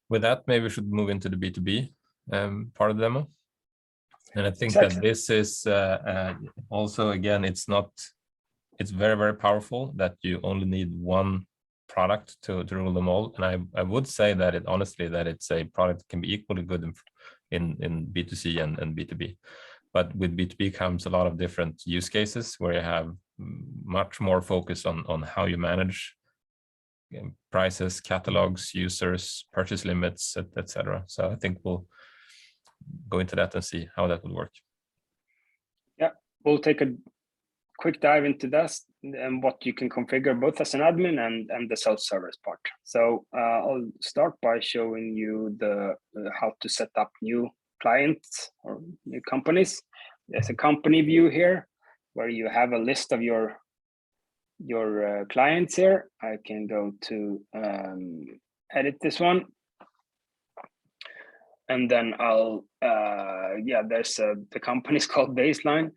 With that, maybe we should move into the B2B part of the demo. And I think Exactly. that this is also, again, it's very, very powerful that you only need one product to rule them all. And I would say that honestly, that it's a product that can be equally good in B2C and B2B. But with B2B comes a lot of different use cases where you have much more focus on how you manage prices, catalogs, users, purchase limits, etc. So I think we'll go into that and see how that would work. Yeah, we'll take a quick dive into this and what you can configure both as an admin and the self-service part. So I'll start by showing you the how to set up new clients or new companies. There's a company view here where you have a list of your clients here. I can go to edit this one. And then I'll, there's the company's called Baseline.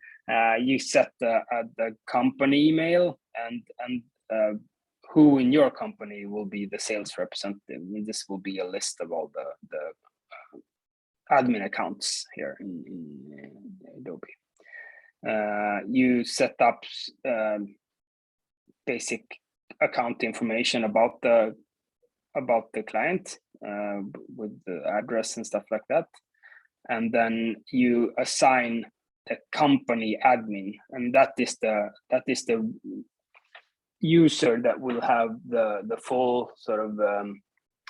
You set the company email and who in your company will be the sales representative. And this will be a list of all the admin accounts here in Adobe. You set up basic account information about the client with the address and stuff like that, and then you assign the company admin, and that is the user that will have the full sort of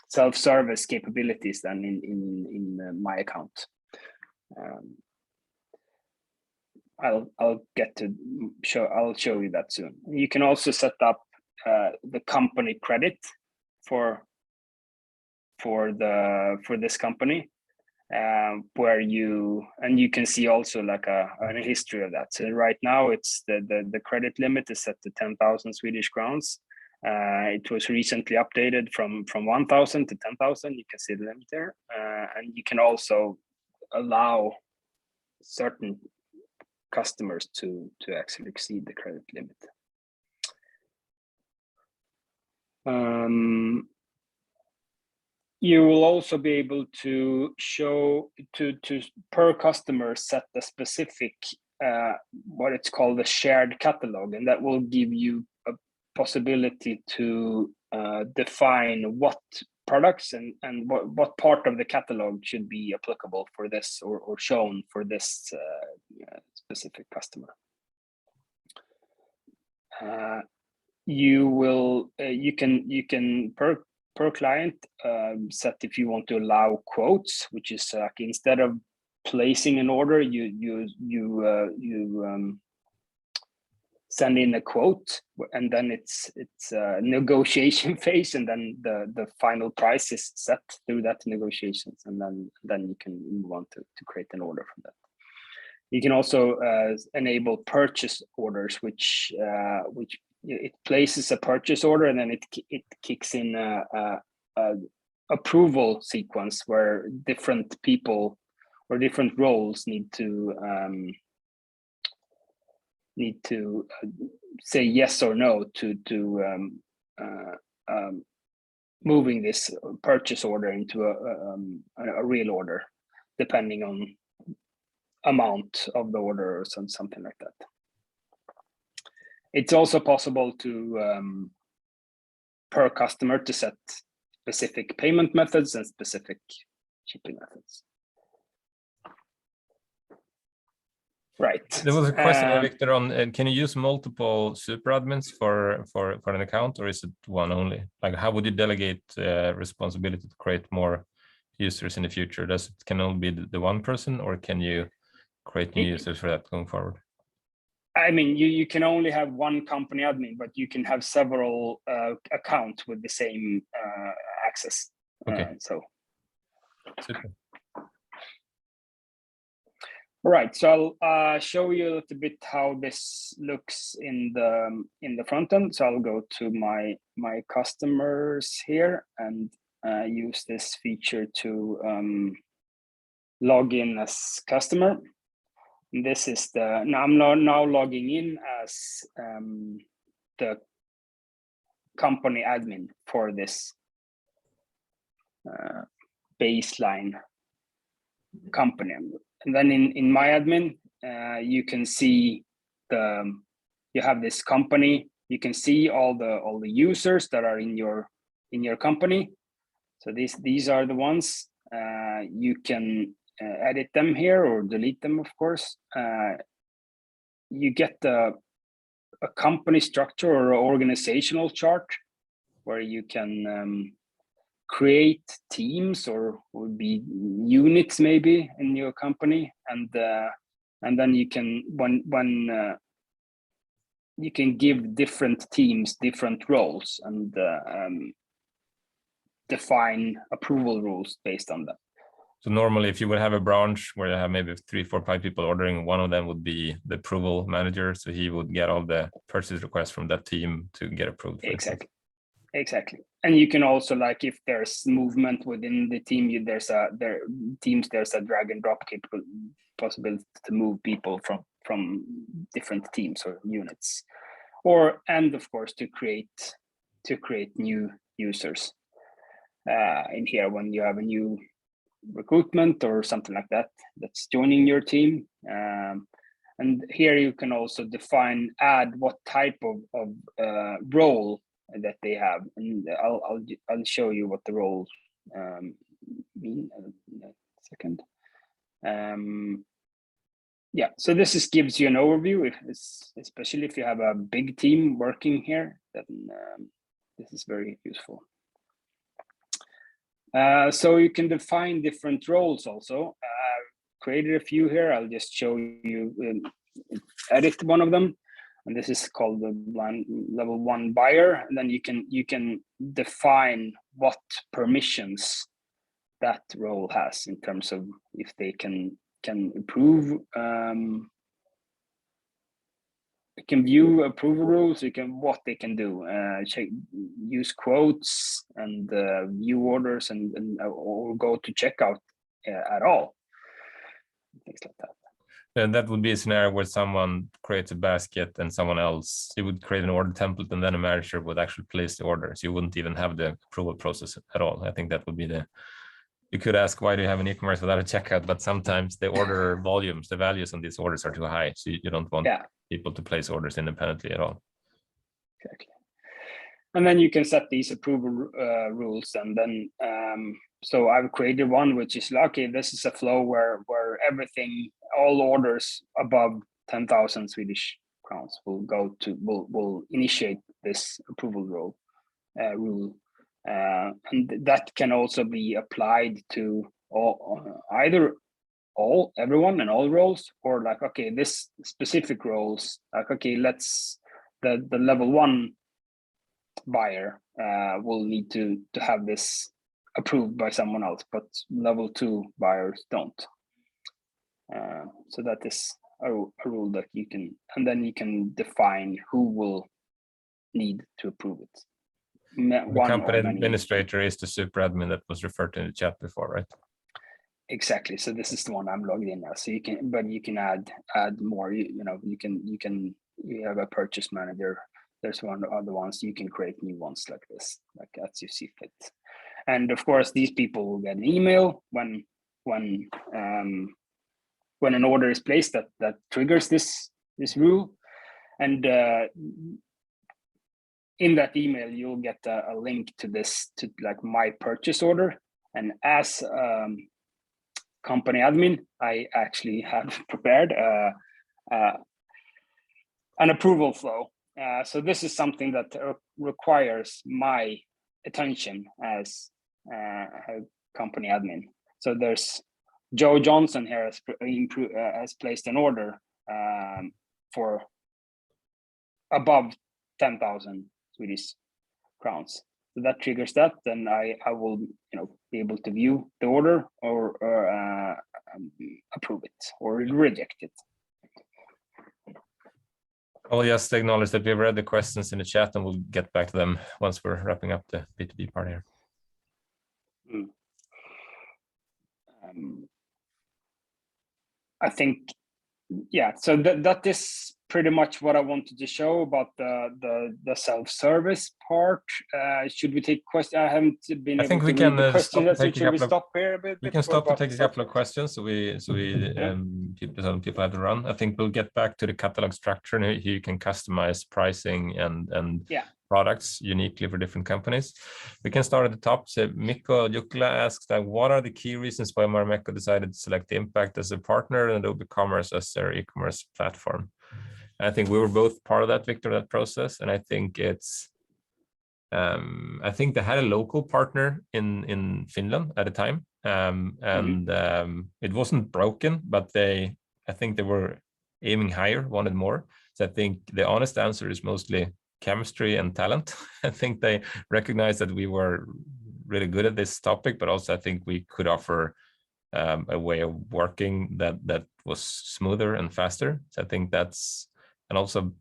self-service capabilities then in my account. I'll show you that soon. You can also set up the company credit for this company, where you can see also like a history of that. So right now it's the credit limit is set to 10,000 Swedish crowns. It was recently updated from 1,000 to 10,000. You can see the limit there, and you can also allow certain customers to actually exceed the credit limit. You will also be able to show to per customer set a specific what it's called a shared catalog, and that will give you a possibility to define what products and what part of the catalog should be applicable for this or shown for this specific customer. You can per client set if you want to allow quotes, which is like instead of placing an order, you send in a quote, and then it's a negotiation phase, and then the final price is set through that negotiations, and then you can move on to create an order from that. You can also enable purchase orders, which it places a purchase order, and then it kicks in a approval sequence where different people or different roles need to say yes or no to moving this purchase order into a real order, depending on amount of the order or something like that. It's also possible to per customer to set specific payment methods and specific shipping methods. Right. There was a question, Victor, on can you use multiple super admins for an account, or is it one only? Like, how would you delegate responsibility to create more users in the future? Can it only be the one person, or can you create new users for that going forward? I mean, you can only have one company admin, but you can have several accounts with the same access. Okay. So. Super. All right, so I'll show you a little bit how this looks in the front end. So I'll go to my customers here and use this feature to log in as customer. And this is I'm now logging in as the company admin for this baseline company. And then in my admin, you can see you have this company. You can see all the users that are in your company. So these are the ones. You can edit them here or delete them, of course. You get a company structure or organizational chart where you can create teams or would be units maybe in your company, and then you can when you can give different teams different roles and define approval rules based on that. So normally, if you would have a branch where you have maybe 3, 4, 5 people ordering, one of them would be the approval manager. So he would get all the purchase requests from that team to get approved. Exactly. And you can also, like, if there's movement within the team, there's a drag and drop possibility to move people from different teams or units, and of course to create new users in here when you have a new recruitment or something like that that's joining your team. And here you can also add what type of role that they have, and I'll show you what the roles mean in a second. Yeah, so this gives you an overview, especially if you have a big team working here, then this is very useful. So you can define different roles also. Created a few here. I'll just show you, edit one of them. And this is called the level 1 buyer. And then you can define what permissions that role has in terms of if they can approve, can view approval rules, what they can do, use quotes and view orders and or go to checkout at all, things like that. And that would be a scenario where someone creates a basket and someone else, you would create an order template and then a manager would actually place the order. So you wouldn't even have the approval process at all. I think that would be you could ask, why do you have an e-commerce without a checkout? But sometimes the order volumes, the values on these orders are too high. So you don't want people to place orders independently at all. Exactly. And then you can set these approval rules. And then, so I've created one, which is, okay, this is a flow where all orders above 10,000 Swedish crowns will initiate this approval rule. And that can also be applied to everyone and all roles, or like, okay, this specific roles, like, okay, the level 1 buyer will need to have this approved by someone else, but level 2 buyers don't. So that is a rule that you can, and then you can define who will need to approve it. The company administrator is the super admin that was referred to in the chat before, right? Exactly. So this is the one I'm logged in now. So you can add more. You have a purchase manager. There's one other ones. You can create new ones like this, like as you see fit. And of course, these people will get an email when an order is placed that triggers this rule, and in that email you'll get a link to like my purchase order. And as company admin, I actually have prepared an approval flow. So this is something that requires my attention as a company admin. So there's Joe Johnson here has placed an order for above 10,000 Swedish crowns. So that triggers that. Then I will be able to view the order or approve it or reject it. I'll just acknowledge that we've read the questions in the chat and we'll get back to them once we're wrapping up the B2B part here. I think, yeah, so that is pretty much what I wanted to show about the self-service part. Should we take questions? I haven't been I able think to we read can the questions. Should we stop stop here a bit? we can stop to take a start? couple of questions. So we Yeah. people have to run. I think we'll get back to the catalog structure, and here you can customize pricing and Yeah. products uniquely for different companies. We can start at the top. So Mikko Jukla asks that what are the key reasons why Marimekko decided to select Impact as a partner and Adobe Commerce as their e-commerce platform? I think we were both part of that, Victor, that process, and I think it's I think they had a local partner in Finland at the time, and it wasn't broken, but I think they were aiming higher, wanted more. So I think the honest answer is mostly chemistry and talent. I think they recognized that we were really good at this topic, but also I think we could offer a way of working that was smoother and faster. So I think that's, and also,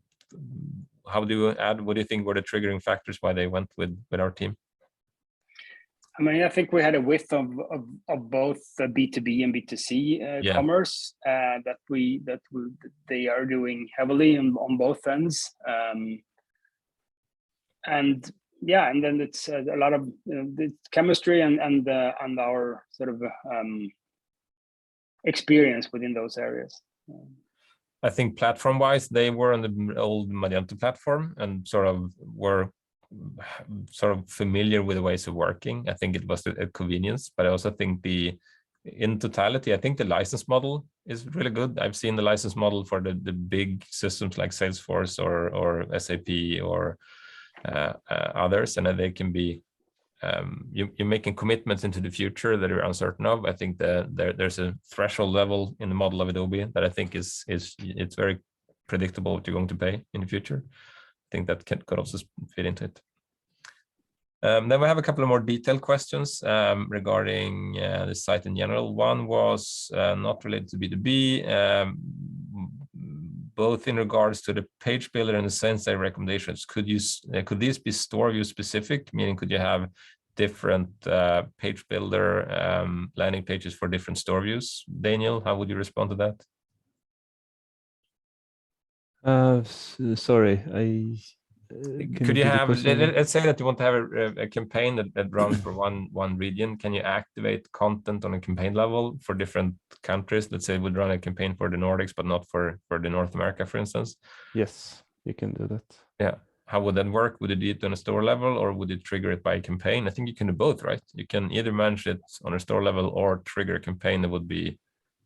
how do you add, what do you think were the triggering factors why they went with our team? I mean, I think we had a width of both the B2B and B2C commerce that they are doing heavily on both ends. And then it's a lot of the chemistry and our sort of experience within those areas. I think platform-wise, they were on the old Magento platform and were familiar with the ways of working. I think it was a convenience, but I also think in totality, I think the license model is really good. I've seen the license model for the big systems like Salesforce or SAP or others, and they can be you're making commitments into the future that you're uncertain of. I think that there's a threshold level in the model of Adobe that I think is it's very predictable what you're going to pay in the future. I think that could also fit into it. Then we have a couple of more detailed questions regarding the site in general. One was not related to B2B, both in regards to the page builder and the Sensei recommendations. Could these be store view specific? Meaning, could you have different page builder landing pages for different store views? Daniel, how would you respond to that? Sorry, could you have, let's say that you want to have a campaign that runs for one region. Can you activate content on a campaign level for different countries? Let's say we'd run a campaign for the Nordics, but not for the North America, for instance. Yes, you can do that. Yeah. How would that work? Would you do it on a store level, or would you trigger it by a campaign? I think you can do both, right? You can either manage it on a store level or trigger a campaign that would be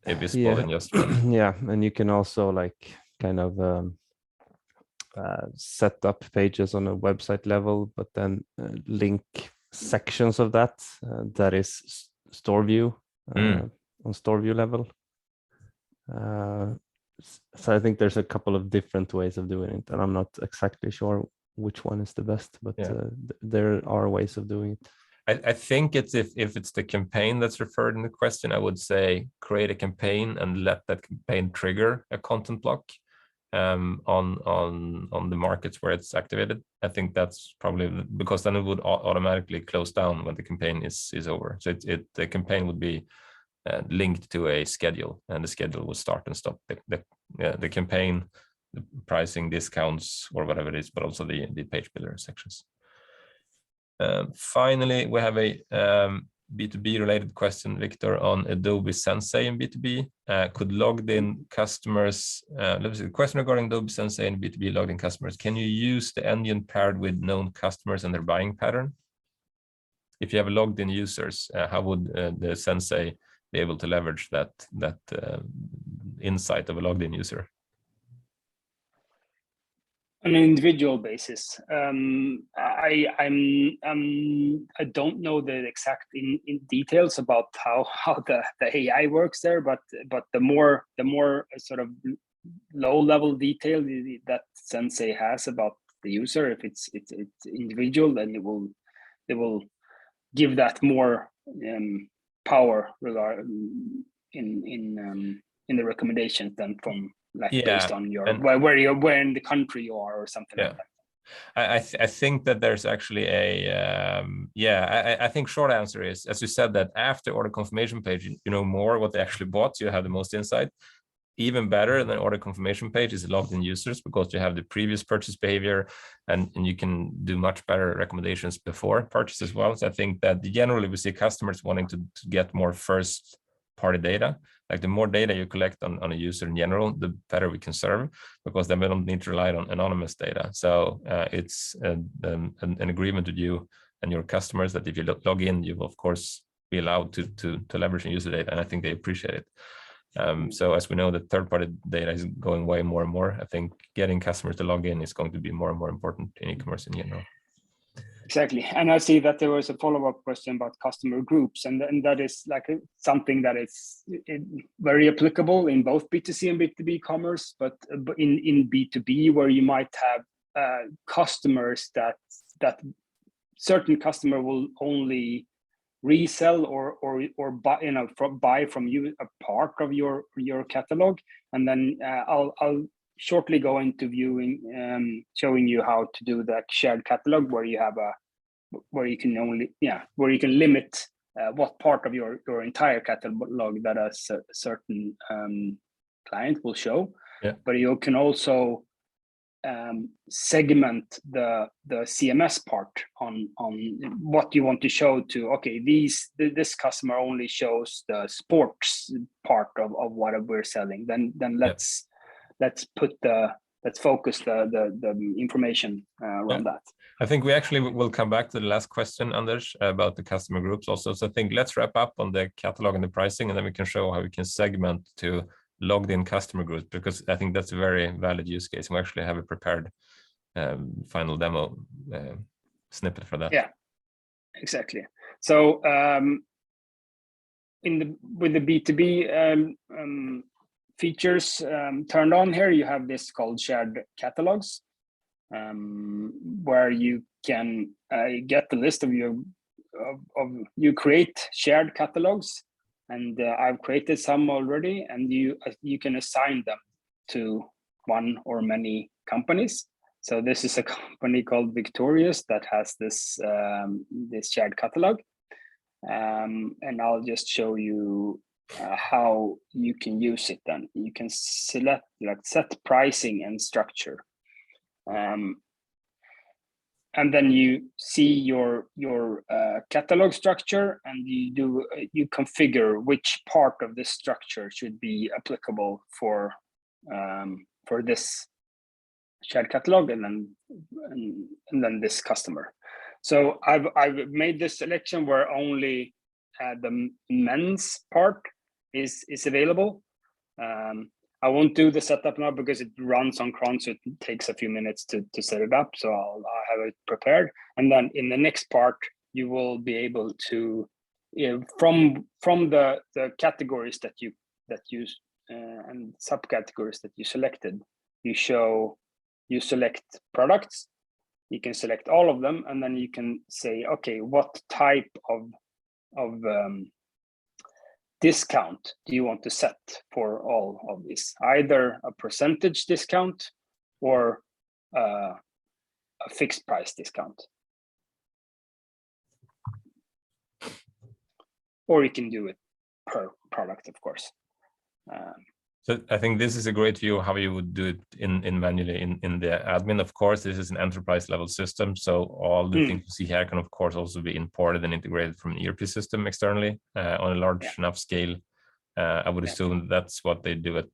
visible in just one. Yeah, and you can also kind of set up pages on a website level, but then link sections of that is store view on store view level. So I think there's a couple of different ways of doing it, and I'm not exactly sure which one is the best, but there are ways of doing it. I think it's if it's the campaign that's referred in the question, I would say create a campaign and let that campaign trigger a content block on the markets where it's activated. I think that's probably because then it would automatically close down when the campaign is over. So the campaign would be linked to a schedule, and the schedule would start and stop the campaign, the pricing, discounts, or whatever it is, but also the page builder sections. Finally, we have a B2B related question, Victor, on Adobe Sensei in B2B. Could logged in customers, let's see, the question regarding Adobe Sensei and B2B logged in customers. Can you use the engine paired with known customers and their buying pattern? If you have logged in users, how would the Sensei be able to leverage that insight of a logged in user? On an individual basis, I don't know the exact in details about how the AI works there, but the more sort of low level detail that Sensei has about the user, if it's individual, then it will give that more power in the recommendations than from based on your where in the country you are or something like that. I think that there's actually I think short answer is, as you said, that after order confirmation page, you know more what they actually bought, so you have the most insight. even better than order confirmation page is logged in users, because you have the previous purchase behavior, and you can do much better recommendations before purchase as well. So I think that generally we see customers wanting to get more first party data. Like the more data you collect on a user in general, the better we can serve, because then we don't need to rely on anonymous data. So it's an agreement with you and your customers that if you log in, you will of course be allowed to leverage user data, and I think they appreciate it. So as we know, the third-party data is going way more and more. I think getting customers to log in is going to be more and more important in e-commerce in general. Exactly. And I see that there was a follow-up question about customer groups, and that is like something that is very applicable in both B2C and B2B commerce, but in B2B, where you might have customers that certain customer will only resell or buy, buy from you a part of your catalog. And then I'll shortly go into showing you how to do that shared catalog, where you have where you can limit what part of your entire catalog that a certain client will show. Yeah. But you can also segment the CMS part on what you want to show to. Okay, this customer only shows the sports part of what we're selling. Then let's focus the information around that. I think we actually will come back to the last question, Anders, about the customer groups also. So I think let's wrap up on the catalog and the pricing, and then we can show how we can segment to logged in customer groups, because I think that's a very valid use case. We actually have a prepared final demo snippet for that. Yeah, exactly. So with the B2B features turned on here, you have this called shared catalogs, where you can get the list of you create shared catalogs, and I've created some already, and you can assign them to one or many companies. So this is a company called Victorious that has this this shared catalog, and I'll just show you how you can use it. Then you can select set pricing and structure, and then you see your catalog structure, and you configure which part of this structure should be applicable for this shared catalog, and then this customer. So I've made this selection where only the men's part is available. I won't do the setup now because it runs on cron, so it takes a few minutes to set it up. So I'll have it prepared, and then in the next part you will be able to, from the categories that you and subcategories that you selected, you select products. You can select all of them, and then you can say, okay, what type of discount do you want to set for all of these? Either a percentage discount or a fixed price discount. Or you can do it per product, of course. So I think this is a great view of how you would do it in manually in the admin. Of course, this is an enterprise level system, so all the things you see here can of course also be imported and integrated from an ERP system externally on a large enough scale. I would assume that's what they do at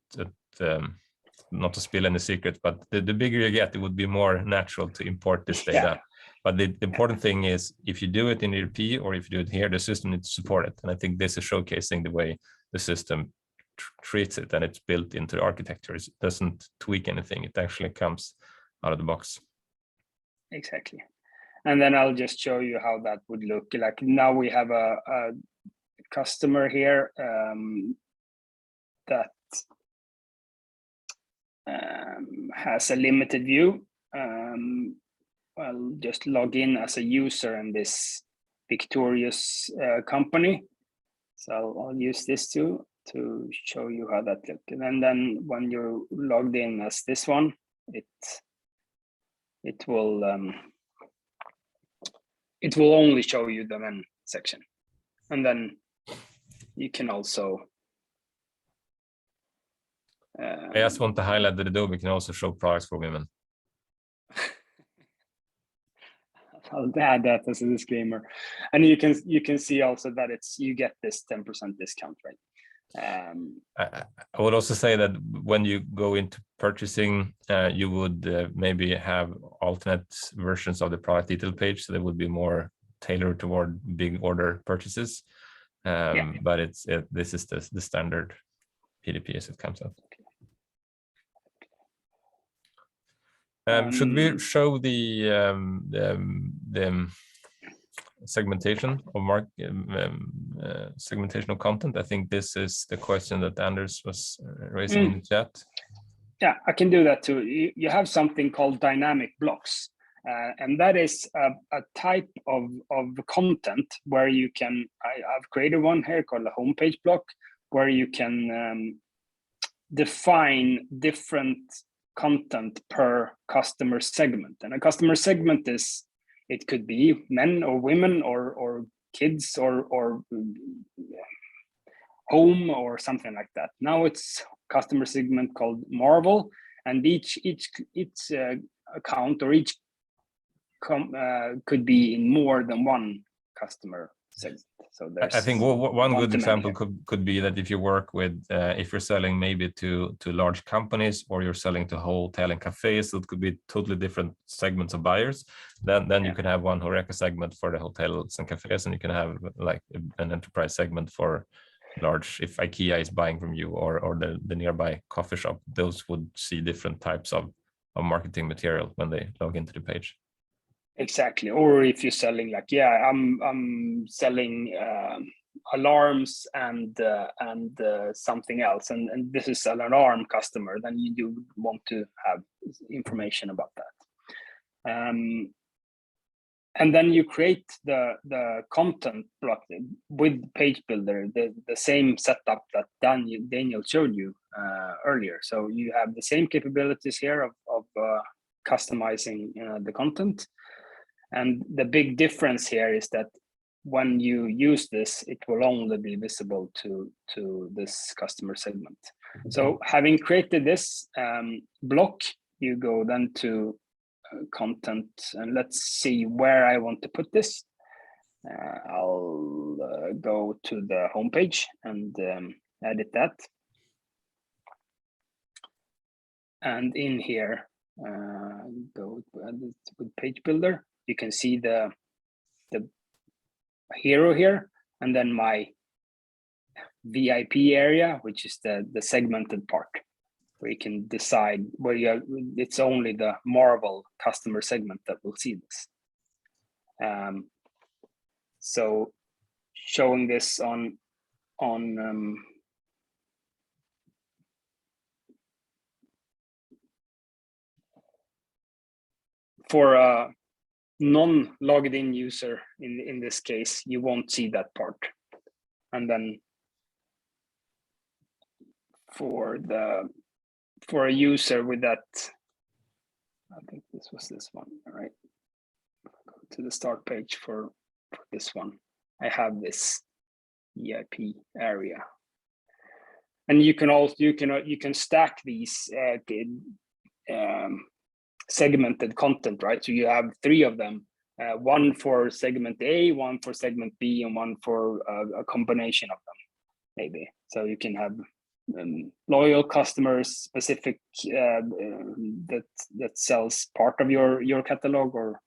not to spill any secrets, but the bigger you get, it would be more natural to import this data. Yeah. But the important thing is, if you do it in ERP or if you do it here, the system needs to support it. And I think this is showcasing the way the system treats it, and it's built into the architecture. It doesn't tweak anything. It actually comes out of the box. Exactly. And then I'll just show you how that would look. Like now we have a customer here that has a limited view. I'll just log in as a user in this Victorious company. So I'll use this to show you how that looks. And then when you're logged in as this one, it will only show you the men section. And then you can also I just want to highlight that Adobe can also show products for women. I'll add that as a disclaimer, and you can see also that you get this 10% discount, right? I would also say that when you go into purchasing, you would maybe have alternate versions of the product detail page, so they would be more tailored toward big order purchases. But this is the standard PDP as it comes out. Should we show the segmentation of segmentation of content? I think this is the question that Anders was raising in the chat. Yeah, I can do that too. You have something called dynamic blocks, and that is a type of content where you can. I've created one here called a homepage block, where you can define different content per customer segment. And a customer segment it could be men or women or kids or home or something like that. Now it's customer segment called Marvel, and each account or each could be in more than one customer segment. So I think one good example could be that if you work with if you're selling maybe to large companies, or you're selling to hotel and cafes, so it could be totally different segments of buyers. Then you can have one HoReCa segment for the hotels and cafes, and you can have like an enterprise segment for large, if IKEA is buying from you, or the nearby coffee shop. Those would see different types of marketing material when they log into the page. Exactly. Or if you're selling like, I'm selling alarms and something else, and this is an alarm customer, then you do want to have information about that. And then you create the content block with Page Builder, the same setup that Daniel showed you earlier. So you have the same capabilities here of customizing the content. And the big difference here is that when you use this, it will only be visible to this customer segment. So having created this block, you go then to content, and let's see where I want to put this. I'll go to the homepage and edit that. And in here, go with Page Builder. You can see the hero here, and then my VIP area, which is the segmented part, where you can decide where it's only the Marvel customer segment that will see this. So showing this on for a non-logged in user, in this case, you won't see that part. And then for a user with that, I think this was this one, all right? Go to the start page for this one. I have this EIP area, and you can also you can stack these segmented content, right? So you have 3 of them, one for segment A, one for segment B, and one for a combination of them, maybe. So you can have loyal customers, specific that sells part of your catalog, or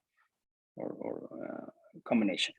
combination.